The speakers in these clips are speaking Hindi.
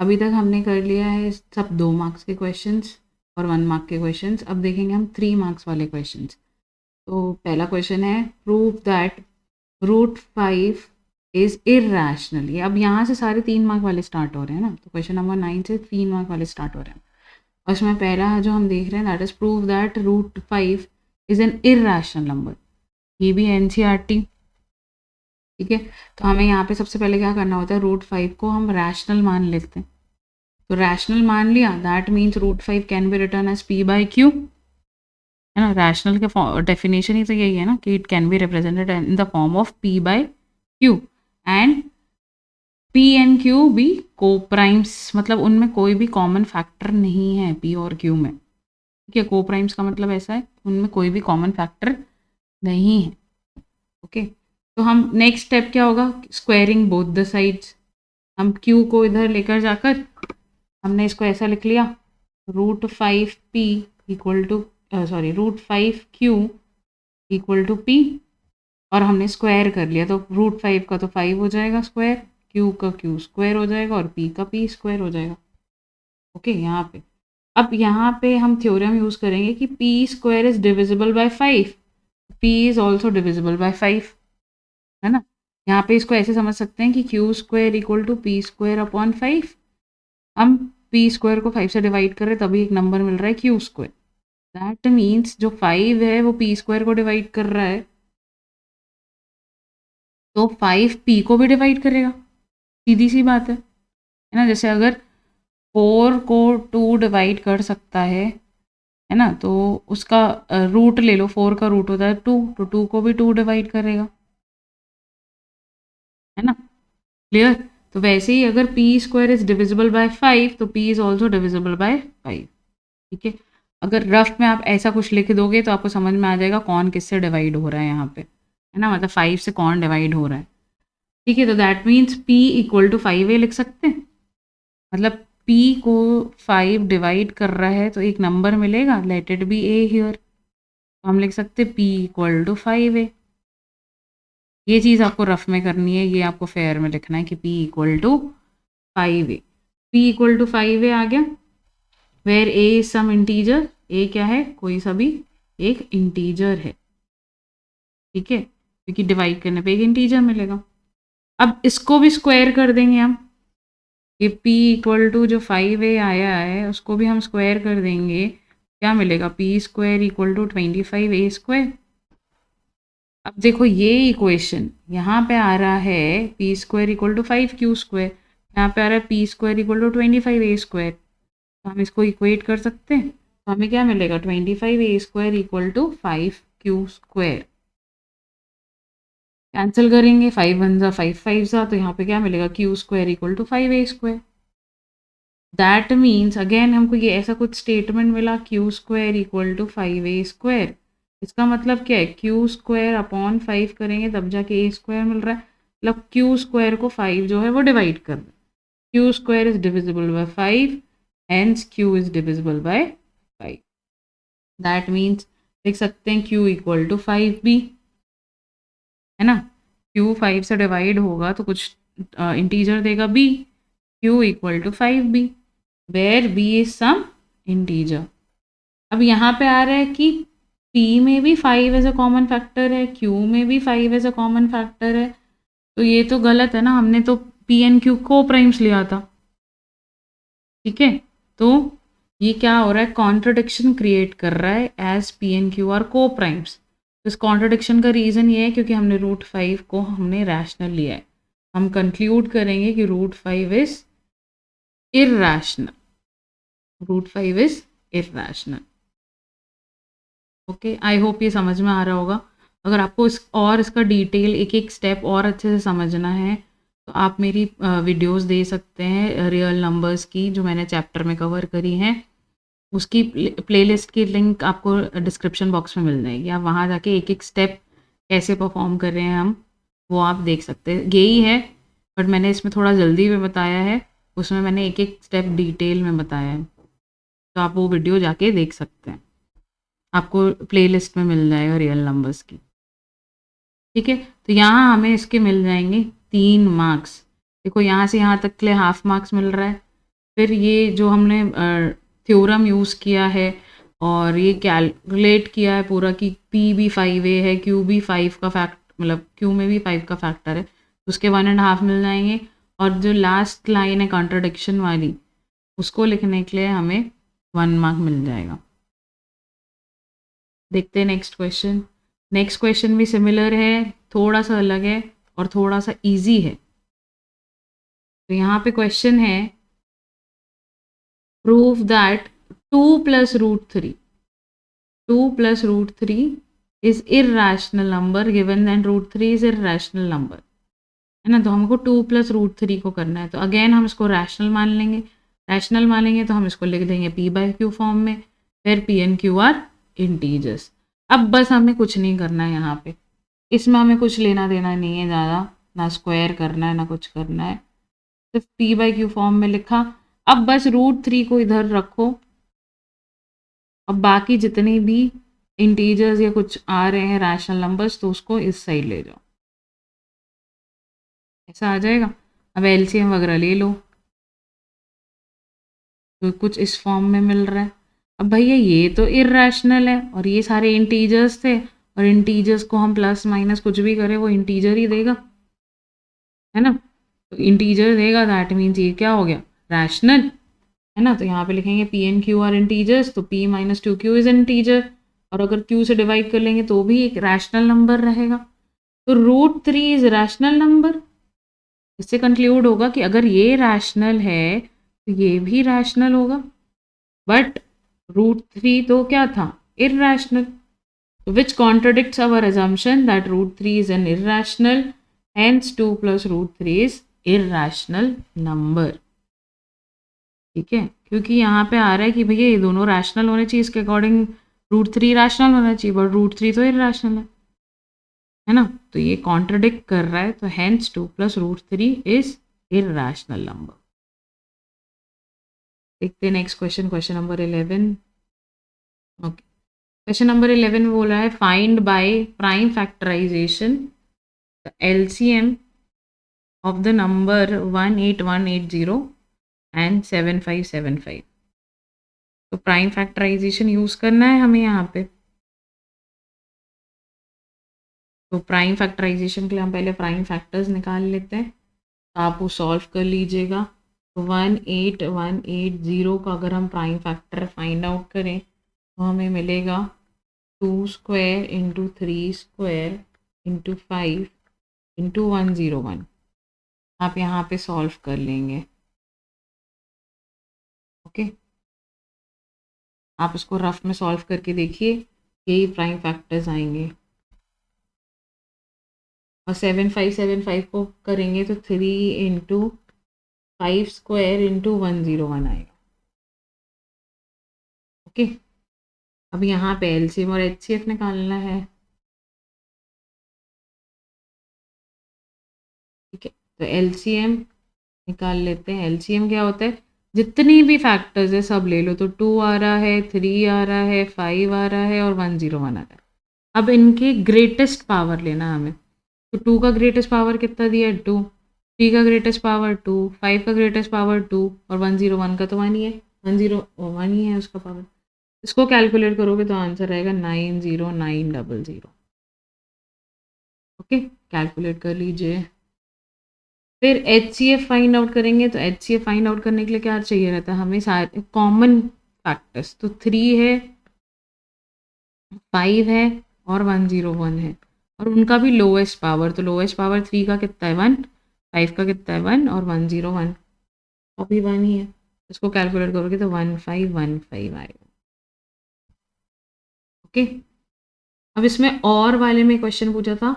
अभी तक हमने कर लिया है सब 2 मार्क्स के क्वेश्चंस और 1 मार्क के क्वेश्चंस। अब देखेंगे हम 3 मार्क्स वाले क्वेश्चंस। तो पहला क्वेश्चन है, prove that root 5 is irrational. ये अब यहाँ से सारे 3 मार्क वाले स्टार्ट हो रहे हैं ना, तो क्वेश्चन नंबर 9 से 3 मार्क वाले स्टार्ट हो रहे हैं। उसमें पहला जो हम देख रहे हैं, that is prove that root 5 is an irrational number. ये भी एनसीईआरटी, ठीक है। तो हमें यहाँ पे सबसे पहले क्या करना होता है, रूट 5 को हम रैशनल मान लेते हैं। तो रैशनल मान लिया, that means root 5 can be written as p by q, है ना। रैशनल के डेफिनेशन ही तो यही है ना कि it can be represented in the form of P by Q and P and Q भी को प्राइम्स, मतलब उनमें कोई भी कॉमन फैक्टर नहीं है पी और क्यू में, ठीक है। को प्राइम्स का मतलब ऐसा है उनमें कोई भी कॉमन फैक्टर नहीं है, ओके। तो हम नेक्स्ट स्टेप क्या होगा, स्क्वायरिंग बोथ द साइड्स। हम क्यू को इधर लेकर जाकर हमने इसको ऐसा लिख लिया, root 5 p equal to sorry root 5 q equal to p, और हमने स्क्वायर कर लिया। तो रूट 5 का तो 5 हो जाएगा स्क्वायर, क्यू का क्यू स्क्वायर हो जाएगा और पी का पी स्क्वायर हो जाएगा, ओके। यहाँ पे अब यहाँ पे हम थ्योरम यूज़ करेंगे कि P square is divisible by 5, P is also divisible by 5, है ना। यहाँ पे इसको ऐसे समझ सकते हैं कि q square equal to p square upon 5। हम पी स्क्वायर को 5 से डिवाइड कर रहे हैं, तभी एक नंबर मिल रहा है क्यू स्क्वायर। दैट मीन्स जो 5 है वो पी स्क्वायर को डिवाइड कर रहा है, तो 5 पी को भी डिवाइड करेगा, सीधी सी बात है ना। जैसे अगर 4 को 2 डिवाइड कर सकता है ना, तो उसका रूट ले लो, 4 का रूट होता है 2, तो 2 को भी 2 डिवाइड करेगा, है ना। क्लियर। तो वैसे ही अगर P square is divisible by 5, तो P is also divisible by 5, ठीक है। अगर रफ में आप ऐसा कुछ लिख दोगे तो आपको समझ में आ जाएगा कौन किससे डिवाइड हो रहा है यहाँ पे, है ना, मतलब 5 से कौन डिवाइड हो रहा है, ठीक है। तो that means P equal to 5A लिख सकते हैं, मतलब P को 5 डिवाइड कर रहा है तो एक नंबर मिलेगा, let it be A here, तो हम लिख सकते हैं P इक्वल टू 5A। ये चीज़ आपको रफ में करनी है, ये आपको फेयर में लिखना है कि P equal to 5A। P equal to 5A आ गया, where A is some integer, A क्या है, कोई सा भी एक इंटीजर है, ठीक है, क्योंकि डिवाइड करने पे एक इंटीजर मिलेगा। अब इसको भी स्क्वायर कर देंगे हम, ये P इक्वल टू जो 5A आया है उसको भी हम स्क्वायर कर देंगे, क्या मिलेगा, P square equal to 25A square. अब देखो ये इक्वेशन यहाँ पे आ रहा है P square equal to 5Q square, यहाँ पे आ रहा है P square equal to 25A square, तो हम इसको इक्वेट कर सकते हैं। तो हमें क्या मिलेगा, 25A square equal to 5Q square. Cancel करेंगे, 5 वन ज़ा 5 5 ज़ा, तो यहाँ पे क्या मिलेगा, Q square equal to 5A square. That means again हमको ये ऐसा कुछ स्टेटमेंट मिला, Q square equal to 5A square. इसका मतलब क्या है, Q स्क्वायर अपॉन 5 करेंगे तब जाके A स्क्वायर मिल रहा है, मतलब Q स्क्वायर को 5 जो है वो डिवाइड कर रहा है। Q square is divisible by 5, hence Q is divisible by 5। That means लिख सकते हैं Q इक्वल टू 5B, है ना। Q 5 से डिवाइड होगा तो कुछ इंटीजर देगा B, Q equal to 5B, where B is some integer. अब यहाँ पे आ रहा है कि P में भी 5 एज अ कॉमन फैक्टर है, Q में भी 5 एज अ कॉमन फैक्टर है, तो ये तो गलत है ना, हमने तो P एंड Q को प्राइम्स लिया था, ठीक है। तो ये क्या हो रहा है, कॉन्ट्रडिक्शन क्रिएट कर रहा है as P and Q are coprimes. इस कॉन्ट्रडिक्शन का रीज़न ये है क्योंकि हमने रूट 5 को हमने रैशनल लिया है। हम कंक्लूड करेंगे कि root 5 is irrational, root 5 is irrational, okay. I hope ये समझ में आ रहा होगा। अगर आपको इसका डिटेल एक एक स्टेप और अच्छे से समझना है तो आप मेरी वीडियोस दे सकते हैं रियल नंबर्स की, जो मैंने चैप्टर में कवर करी हैं। उसकी प्लेलिस्ट की लिंक आपको डिस्क्रिप्शन बॉक्स में मिल जाएगी, आप वहाँ जाके एक एक स्टेप कैसे परफॉर्म कर रहे हैं हम वो आप देख सकते हैं। यही है, बट मैंने इसमें थोड़ा जल्दी में बताया है, उसमें मैंने एक एक स्टेप डिटेल में बताया है, तो आप वो वीडियो जाके देख सकते हैं, आपको प्लेलिस्ट में मिल जाएगा रियल नंबर्स की, ठीक है। तो यहाँ हमें इसके मिल जाएंगे 3 मार्क्स। देखो यहाँ से यहाँ तक के लिए हाफ मार्क्स मिल रहा है, फिर ये जो हमने थ्योरम यूज़ किया है और ये कैलकुलेट किया है पूरा कि पी भी 5a है, क्यू भी 5 का फैक्ट मतलब क्यू में भी 5 का फैक्टर है, उसके 1.5 मिल जाएंगे। और जो लास्ट लाइन है कॉन्ट्रडिक्शन वाली, उसको लिखने के लिए हमें 1 मार्क मिल जाएगा। देखते हैं नेक्स्ट क्वेश्चन। नेक्स्ट क्वेश्चन भी सिमिलर है, थोड़ा सा अलग है और थोड़ा सा इजी है। तो यहाँ पे क्वेश्चन है, prove that 2 + √3 2 + √3 is irrational number given that √3 is irrational number, है ना। तो हमको 2 + √3 को करना है, तो अगेन हम इसको रैशनल मान लेंगे। रैशनल मानेंगे तो हम इसको लिख देंगे p/q फॉर्म में, फिर p and q are integers. अब बस हमें कुछ नहीं करना है यहाँ पे, इसमें हमें कुछ लेना देना नहीं है ज़्यादा, ना स्क्वायर करना है ना कुछ करना है, सिर्फ p/q फॉर्म में लिखा। अब बस √3 को इधर रखो, अब बाकी जितने भी इंटीजर्स या कुछ आ रहे हैं रैशनल नंबर्स, तो उसको इस साइड ले जाओ, ऐसा आ जाएगा। अब एलसीएम वगैरह ले लो, तो कुछ इस फॉर्म में मिल रहा है। अब भैया ये तो इर्रेशनल है और ये सारे इंटीजर्स थे, और इंटीजर्स को हम प्लस माइनस कुछ भी करें वो इंटीजर ही देगा, है ना। तो इंटीजर देगा, दैट मीन्स ये क्या हो गया, रैशनल, है ना। तो यहाँ पे लिखेंगे P and Q R integers, तो p - 2q इज इंटीजर, और अगर q से डिवाइड कर लेंगे तो भी एक रैशनल नंबर रहेगा। तो √3 इज रैशनल नंबर। इससे कंक्लूड होगा कि अगर ये रैशनल है तो ये भी रैशनल होगा, बट √3 तो क्या था, irrational, which contradicts our assumption that √3 is an irrational, hence 2 + √3 is irrational number। ठीक है, क्योंकि यहाँ पे आ रहा है कि भैया ये दोनों रैशनल होने चाहिए, इसके अकॉर्डिंग √3 रैशनल होना चाहिए, बट √3 तो इर्रेशनल है ना। तो ये कॉन्ट्रडिक्ट कर रहा है, तो हेंस 2 + √3 इज इर्रेशनल नंबर। देखते हैं next question, question number 11। Okay, question number 11 में बोला है, find by prime factorization the LCM of the number 18180 and 7575। तो प्राइम फैक्टराइजेशन यूज़ करना है हमें यहाँ पे। तो प्राइम फैक्टराइजेशन के लिए हम पहले प्राइम फैक्टर्स निकाल लेते हैं, तो आप वो सॉल्व कर लीजिएगा। तो 18180 का अगर हम प्राइम फैक्टर फाइंड आउट करें तो हमें मिलेगा 2² × 3² × 5 × 101। आप यहाँ पे सॉल्व कर लेंगे, ओके। आप इसको रफ में सॉल्व करके देखिए, यही प्राइम फैक्टर्स आएंगे। और 7575 को करेंगे तो 3 × 5² × 101 आएगा, ओके। अब यहाँ पे एलसीएम और एचसीएफ निकालना है, ठीक है। तो एलसीएम निकाल लेते हैं। एलसीएम क्या होता है, जितनी भी फैक्टर्स है सब ले लो, तो 2 आ रहा है, 3 आ रहा है, 5 आ रहा है और 101 आ रहा है। अब इनके ग्रेटेस्ट पावर लेना हमें, तो 2 का ग्रेटेस्ट पावर कितना दिया है, 2, 3 का ग्रेटेस्ट पावर 2, 5 का ग्रेटेस्ट पावर 2 और 101 का तो 1 ही है, 101 ही है उसका पावर। इसको कैलकुलेट करोगे तो आंसर आएगा 90900। ओके, कैलकुलेट कर लीजिए। फिर HCF फाइंड आउट करेंगे, तो HCF फाइंड आउट करने के लिए क्या चाहिए रहता है हमें, सारे कॉमन फैक्टर्स। तो 3 है, 5 है और 101 है, और उनका भी लोएस्ट पावर, तो लोएस्ट पावर 3 का कितना है 1, 5 का कितना है 1 और 101 अभी 1 ही है। इसको कैलकुलेट करोगे तो 1515 आएगा, ओके। अब इसमें और वाले में क्वेश्चन पूछा था,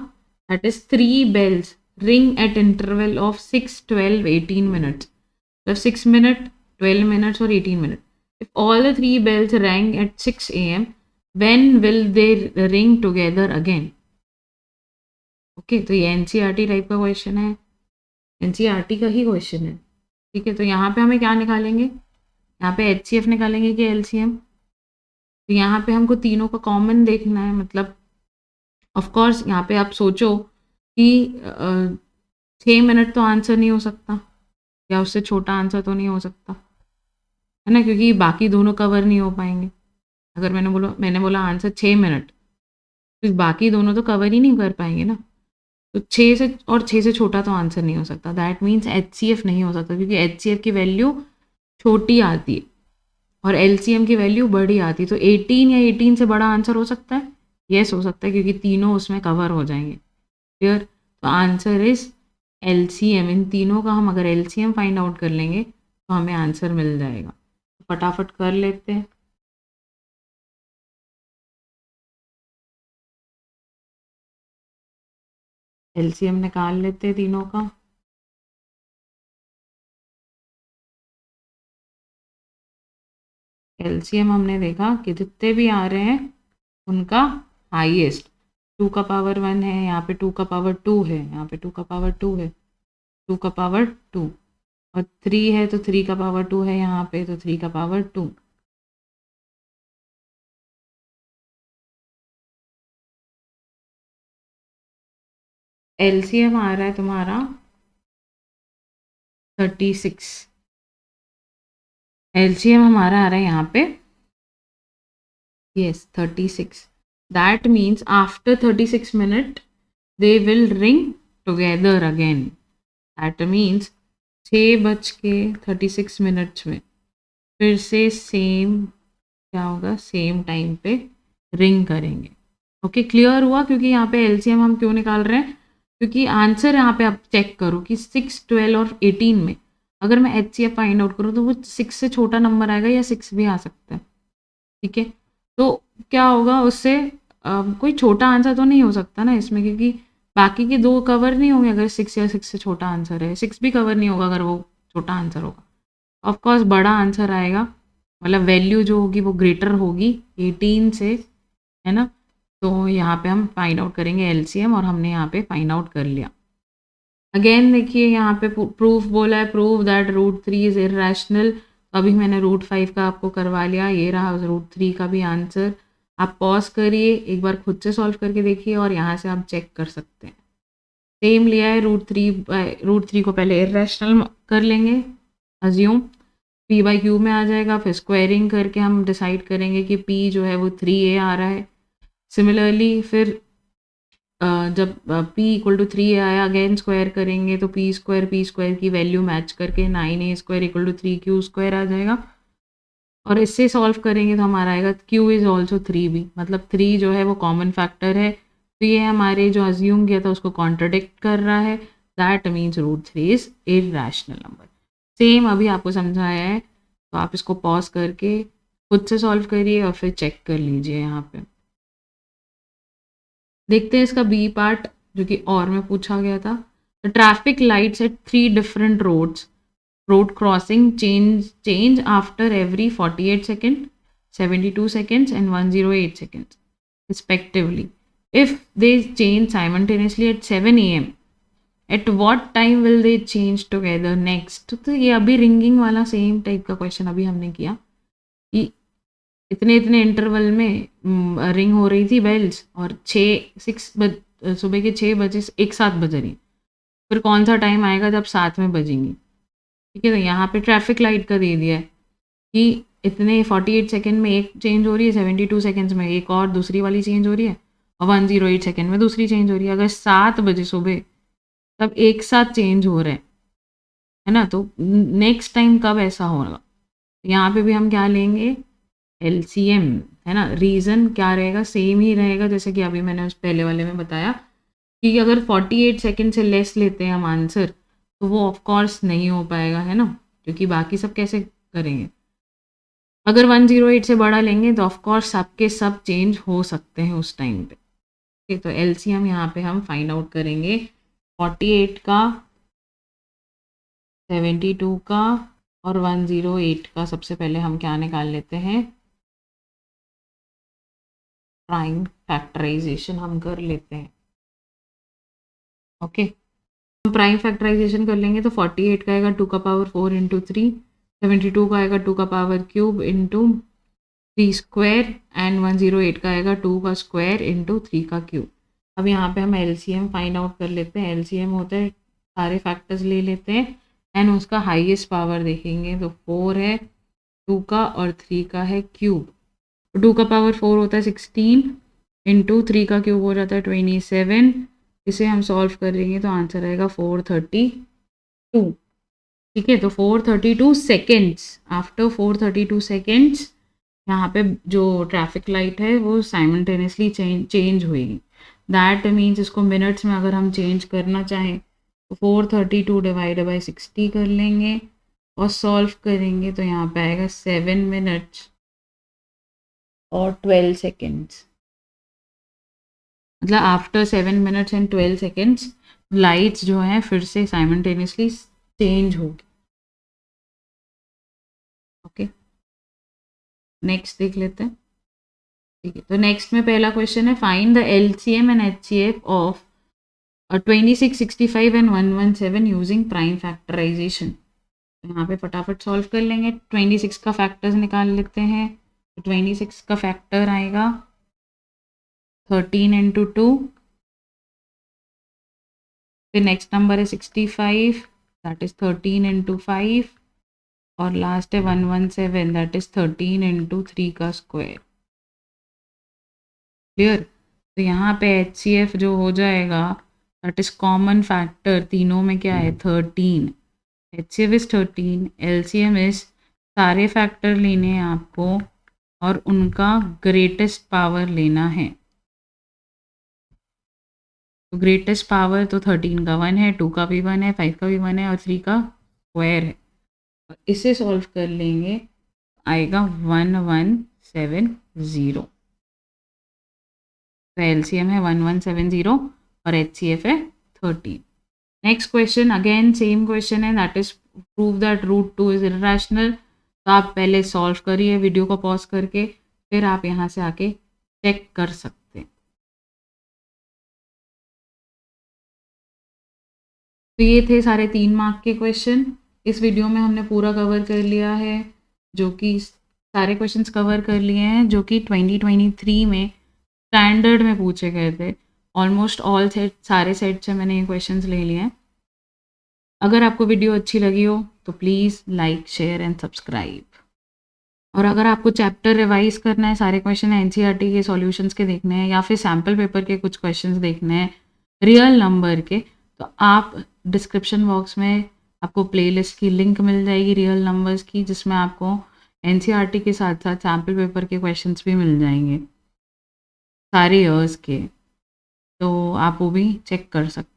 that is 3 bells ring at interval of 6, 12, 18 minutes, मतलब 6 मिनट, 12 मिनट्स और 18 minute. If all the 3 bells rang at 6 AM, when will they ring together again. Okay, तो ये एनसीईआरटी टाइप का क्वेश्चन है, एनसीईआरटी का ही क्वेश्चन है, ठीक है। तो यहाँ पे हमें क्या निकालेंगे, यहाँ पे HCF निकालेंगे कि LCM। तो यहाँ पे हमको तीनों का कॉमन देखना है, मतलब ऑफ कोर्स यहाँ पे आप सोचो कि 6 मिनट तो आंसर नहीं हो सकता, या उससे छोटा आंसर तो नहीं हो सकता, है ना, क्योंकि बाकी दोनों कवर नहीं हो पाएंगे। अगर मैंने बोला आंसर 6 मिनट, तो बाकी दोनों तो कवर ही नहीं कर पाएंगे ना। तो 6 से छोटा तो आंसर नहीं हो सकता। दैट मीन्स HCF नहीं हो सकता, क्योंकि HCF की वैल्यू छोटी आती है और LCM की वैल्यू बड़ी आती है। तो 18 या 18 से बड़ा आंसर हो सकता है? यस, हो सकता है, क्योंकि तीनों उसमें कवर हो जाएंगे। क्लियर? तो आंसर इज LCM। इन तीनों का हम अगर LCM फाइंड आउट कर लेंगे तो हमें आंसर मिल जाएगा। तो फटाफट कर लेते हैं। LCM निकाल लेते हैं तीनों का। LCM हमने देखा कि जितने भी आ रहे हैं उनका हाईएस्ट 2 का पावर 1 है, यहाँ पे 2 का पावर 2 है, यहाँ पे 2 का पावर 2 है, 2 का पावर 2 और 3 है तो 3 का पावर 2 है यहाँ पे, तो 3 का पावर 2। LCM आ रहा है तुम्हारा 36। LCM हमारा आ रहा है यहाँ पे yes 36। That means after 36 minutes they will ring together again. That means 6:36 में फिर से सेम क्या होगा, सेम टाइम पे रिंग करेंगे। ओके, क्लियर हुआ? क्योंकि यहाँ पे LCM हम क्यों निकाल रहे हैं, क्योंकि आंसर यहाँ पे आप चेक करो कि 6, 12 और 18 में अगर मैं HCF फाइंड आउट करूँ तो वो 6 से छोटा नंबर आएगा या 6 भी आ सकता है। ठीक है, तो क्या होगा उससे, कोई छोटा आंसर तो नहीं हो सकता ना इसमें, क्योंकि बाकी के दो कवर नहीं होंगे अगर 6 या 6 से छोटा आंसर है। 6 भी कवर नहीं होगा अगर वो छोटा आंसर होगा। ऑफकोर्स बड़ा आंसर आएगा, मतलब वैल्यू जो होगी वो ग्रेटर होगी 18 से, है ना। तो यहाँ पे हम फाइंड आउट करेंगे LCM और हमने यहाँ पे फाइंड आउट कर लिया। अगेन देखिए यहाँ पे प्रूफ बोला है, प्रूव दैट √3 इज इरेशनल। अभी मैंने √5 का आपको करवा लिया, ये रहा √3 का भी आंसर। आप पॉज करिए, एक बार खुद से सॉल्व करके देखिए और यहाँ से आप चेक कर सकते हैं। सेम लिया है √3 को पहले इरेशनल कर लेंगे, अज्यूम P/Q में आ जाएगा, फिर स्क्वायरिंग करके हम डिसाइड करेंगे कि P जो है वो 3A आ रहा है। सिमिलरली फिर जब P = 3A आया, अगेन स्क्वायर करेंगे तो P² की वैल्यू मैच करके 9A² = 3Q² आ जाएगा। और इससे सॉल्व करेंगे तो हमारा आएगा Q इज़ ऑल्सो 3B, मतलब 3 जो है वो कॉमन फैक्टर है। तो ये हमारे जो अज्यूम किया था उसको कॉन्ट्रडिक्ट कर रहा है। That means √3 is irrational number. Same अभी आपको समझाया है, तो आप इसको पॉज करके खुद से सॉल्व करिए और फिर चेक कर लीजिए। यहाँ पे देखते हैं इसका बी पार्ट, जो कि और में पूछा गया था। The traffic lights at 3 different road crossing change after every 48 second, 72 seconds and 108 seconds respectively. If they change simultaneously at 7 a.m. at what time will they change together next? तो ये अभी रिंगिंग वाला सेम टाइप का क्वेश्चन अभी हमने किया कि इतने इतने इंटरवल में रिंग हो रही थी बेल्स और सुबह के 6 बजे एक साथ बज रही, फिर कौन सा टाइम आएगा जब साथ में बजेंगी। ठीक है, तो यहाँ पे ट्रैफिक लाइट का दे दिया है कि इतने 48 सेकेंड में एक चेंज हो रही है, 72 सेकेंड्स में एक और दूसरी वाली चेंज हो रही है और 108 सेकेंड में दूसरी चेंज हो रही है। अगर 7 बजे सुबह तब एक साथ चेंज हो रहे हैं, है ना, तो नेक्स्ट टाइम कब ऐसा होगा। यहाँ पे भी हम क्या लेंगे, LCM, है ना। रीज़न क्या रहेगा, सेम ही रहेगा जैसे कि अभी मैंने उस पहले वाले में बताया कि अगर 48 सेकेंड से लेस लेते हैं हम आंसर तो वो ऑफ कोर्स नहीं हो पाएगा, है ना, क्योंकि बाकी सब कैसे करेंगे। अगर 108 से बड़ा लेंगे तो ऑफ कोर्स सबके सब चेंज हो सकते हैं उस टाइम पे। ठीक, तो LCM यहाँ पे हम फाइंड आउट करेंगे 48 का, 72 का और 108 का। सबसे पहले हम क्या निकाल लेते हैं, प्राइम फैक्टराइजेशन हम कर लेते हैं। ओके, हम प्राइम फैक्टराइजेशन कर लेंगे तो 48 का आएगा 2 का पावर 4 × 3, 72 का आएगा 2 का पावर क्यूब × 3² एंड 108 का आएगा 2 का स्क्वायर × 3 का क्यूब। अब यहाँ पे हम LCM फाइंड आउट कर लेते हैं। LCM होता है सारे फैक्टर्स ले लेते हैं एंड उसका हाईएस्ट पावर देखेंगे तो 4 है 2 का और 3 का है क्यूब। 2 का पावर 4 होता है 16 इंटू 3 का क्यूब हो जाता है 27। इसे हम सॉल्व करेंगे तो आंसर आएगा 432। ठीक है, तो 432 सेकेंड्स, आफ्टर 432 सेकेंड्स यहाँ पे जो ट्रैफिक लाइट है वो साइमल्टेनियसली चेंज हुई। दैट मीन्स इसको मिनट्स में अगर हम चेंज करना चाहें तो 432 डिवाइड बाई 60 कर लेंगे और सॉल्व करेंगे तो यहाँ पे आएगा 7 मिनट्स और 12 सेकेंड्स। मतलब after 7 minutes and 12 seconds lights जो हैं फिर से साइमल्टेनियसली चेंज होगी। ओके, नेक्स्ट देख लेते हैं। ठीक है, तो नेक्स्ट में पहला क्वेश्चन है find the LCM and HCF of 26, 65 and 117 using prime factorization. यहाँ पे फटाफट सॉल्व कर लेंगे। 26 का फैक्टर्स निकाल लेते हैं। तो 26 का फैक्टर आएगा 13 इंटू 2। फिर नेक्स्ट नंबर है 65, दैट इज 13 इंटू 5 और लास्ट है 117, दैट इज 13 इंटू 3 का स्क्वायर। क्लियर। तो यहाँ पे एचसीएफ जो हो जाएगा दैट इज कॉमन फैक्टर, तीनों में क्या है 13, एचसीएफ इज 13, एलसीएम इज सारे फैक्टर लेने हैं आपको और उनका ग्रेटेस्ट पावर लेना है। तो ग्रेटेस्ट पावर तो 13 का 1 है, 2 का भी 1 है, 5 का भी 1 है और 3 का स्क्वायर है। और इसे सॉल्व कर लेंगे आएगा 1170। तो एलसीएम है 1170 और एचसीएफ है 13। Next question again same question है, that is prove that root 2 is irrational. तो आप पहले सॉल्व करिए वीडियो को पॉज करके, फिर आप यहाँ से आके चेक कर सकते हैं। तो ये थे सारे 3 मार्क के क्वेश्चन। इस वीडियो में हमने पूरा कवर कर लिया है, जो कि सारे क्वेश्चंस कवर कर लिए हैं जो कि 2023 में स्टैंडर्ड में पूछे गए थे। ऑलमोस्ट ऑल सेट, सारे सेट से मैंने ये क्वेश्चंस ले लिए हैं। अगर आपको वीडियो अच्छी लगी हो तो please like, share and subscribe. और अगर आपको चैप्टर रिवाइज करना है, सारे क्वेश्चन एनसीईआरटी के सॉल्यूशंस के देखने हैं या फिर सैम्पल पेपर के कुछ क्वेश्चंस देखने हैं रियल नंबर के, तो आप डिस्क्रिप्शन बॉक्स में आपको प्लेलिस्ट की लिंक मिल जाएगी रियल नंबर्स की, जिसमें आपको एनसीईआरटी के साथ साथ सैम्पल पेपर के क्वेश्चंस भी मिल जाएंगे सारे ईयर्स के, तो आप वो भी चेक कर सकते हैं।